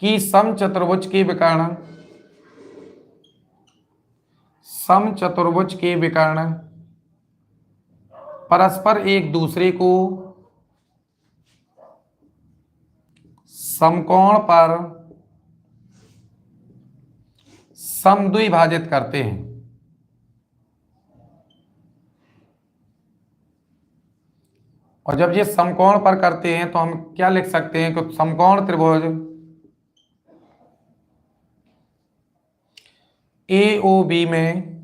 कि समचतुर्भुज के विकर्ण परस्पर एक दूसरे को समकोण पर समद्विभाजित करते हैं। और जब ये समकोण पर करते हैं तो हम क्या लिख सकते हैं कि समकोण त्रिभुज AOB में,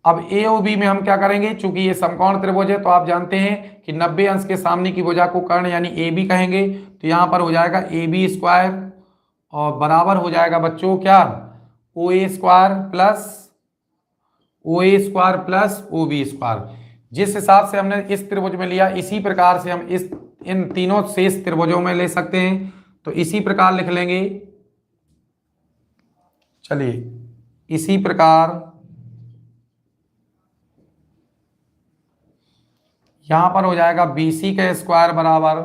अब AOB में हम क्या करेंगे, चूंकि ये समकोण त्रिभुज है तो आप जानते हैं कि 90 अंश के सामने की भुजा को कर्ण यानी AB कहेंगे। तो यहां पर हो जाएगा AB स्क्वायर और बराबर हो जाएगा बच्चों क्या, OA square plus OB square. जिस हिसाब से हमने इस त्रिभुज में लिया इसी प्रकार से हम इन तीनों शेष त्रिभुजों में ले सकते हैं। तो इसी प्रकार लिख लेंगे, चलिए इसी प्रकार यहां पर हो जाएगा BC का स्क्वायर बराबर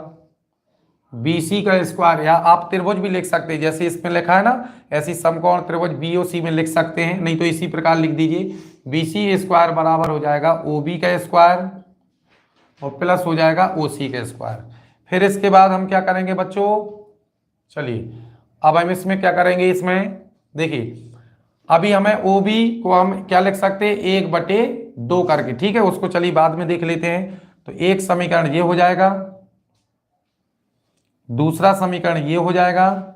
BC का स्क्वायर, या आप त्रिभुज भी लिख सकते हैं जैसे इसमें लिखा है ना, ऐसी समकोण त्रिभुज BOC में लिख सकते हैं, नहीं तो इसी प्रकार लिख दीजिए BC स्क्वायर बराबर हो जाएगा OB का स्क्वायर और प्लस हो जाएगा OC का स्क्वायर। फिर इसके बाद हम क्या करेंगे बच्चों, चलिए अब हम इसमें क्या करेंगे, इसमें देखिए अभी हमें OB को हम क्या लिख सकते हैं 1/2 करके, ठीक है, उसको चलिए बाद में देख लेते हैं। तो एक समीकरण ये हो जाएगा, दूसरा समीकरण ये हो जाएगा।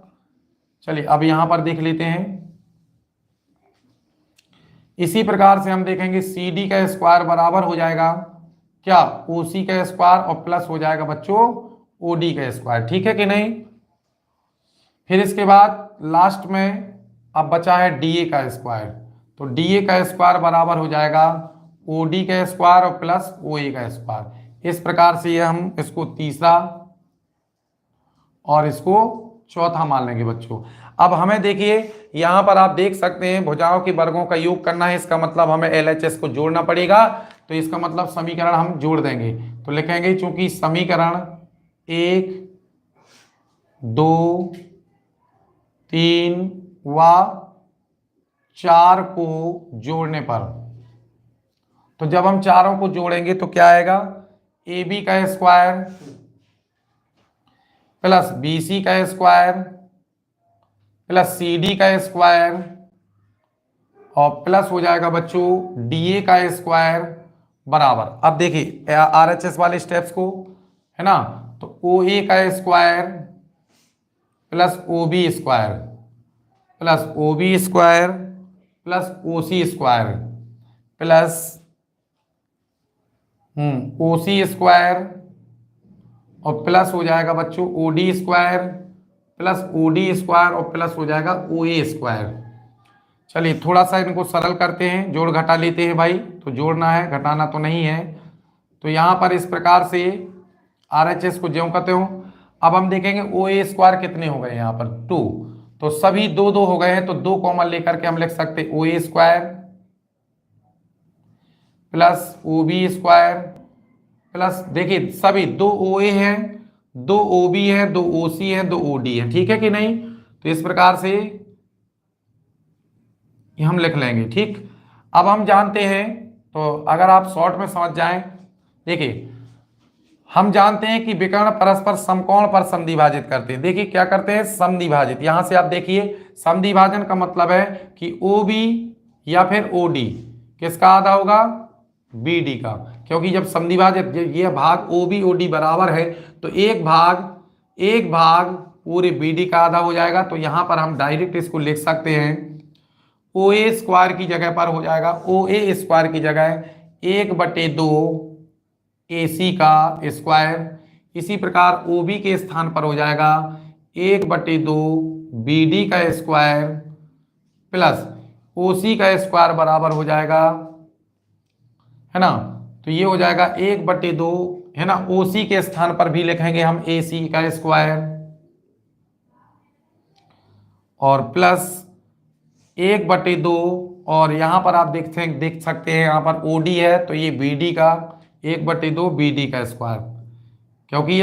चलिए अब यहां पर देख लेते हैं, इसी प्रकार से हम देखेंगे CD का स्क्वायर बराबर हो जाएगा क्या, OC का स्क्वायर और प्लस हो जाएगा बच्चों OD का स्क्वायर, ठीक है कि नहीं। फिर इसके बाद लास्ट में अब बचा है DA का स्क्वायर, तो DA का स्क्वायर बराबर हो जाएगा OD का स्क्वायर और प्लस OA का स्क्वायर। इस प्रकार से ये हम इसको तीसरा और इसको चौथा मान लेंगे बच्चों। अब हमें देखिए यहां पर आप देख सकते हैं भुजाओं के वर्गों का योग करना है, इसका मतलब हमें LHS को जोड़ना पड़ेगा। तो इसका मतलब समीकरण हम जोड़ देंगे, तो लिखेंगे चूंकि समीकरण 1, 2, 3 व 4 को जोड़ने पर, तो जब हम चारों को जोड़ेंगे तो क्या आएगा, AB का स्क्वायर प्लस BC का स्क्वायर प्लस CD का स्क्वायर और प्लस हो जाएगा बच्चों DA का स्क्वायर बराबर। अब देखिए RHS वाले स्टेप्स को, है ना, तो OA का square plus OB square plus OB square plus OC square plus OC square और प्लस हो जाएगा बच्चों OD square plus OD square और प्लस हो जाएगा OA स्क्वायर। चलिए थोड़ा सा इनको सरल करते हैं, जोड़ घटा लेते हैं भाई, तो जोड़ना है घटाना तो नहीं है। तो यहाँ पर इस प्रकार से RHS को ज्यों करते हो। अब हम देखेंगे OA स्क्वायर कितने हो गए, यहाँ पर 2, तो सभी 2 हो गए हैं, तो 2 कॉमन लेकर के हम लिख सकते हैं OA square plus OB square plus, देखिए सभी 2 OA हैं, 2 OB है, 2 OC है, 2 OD है, ठीक है कि नहीं। तो इस प्रकार से हम लिख लेंगे, ठीक। अब हम जानते हैं, तो अगर आप शॉर्ट में समझ जाएं, देखिए हम जानते हैं कि विकर्ण परस्पर समकोण पर समद्विभाजित करते हैं। देखिए क्या करते हैं, समद्विभाजित। यहां से आप देखिए समद्विभाजन का मतलब है कि OB या फिर OD किसका आधा होगा, BD का, क्योंकि जब समद्विभाजित ये भाग OB OD बराबर है तो एक भाग पूरे BD का आधा हो जाएगा। तो यहां पर हम डायरेक्ट इसको लिख सकते हैं, OA स्क्वायर की जगह पर हो जाएगा, OA स्क्वायर की जगह 1/2 AC का स्क्वायर। इसी प्रकार OB के स्थान पर हो जाएगा 1/2 BD का स्क्वायर प्लस OC का स्क्वायर बराबर हो जाएगा, है ना, तो ये हो जाएगा 1/2, है ना। OC के स्थान पर भी लिखेंगे हम AC का स्क्वायर और प्लस 1/2, और यहां पर आप देख सकते हैं यहां पर OD है तो ये BD का 1/2 BD का स्क्वायर, क्योंकि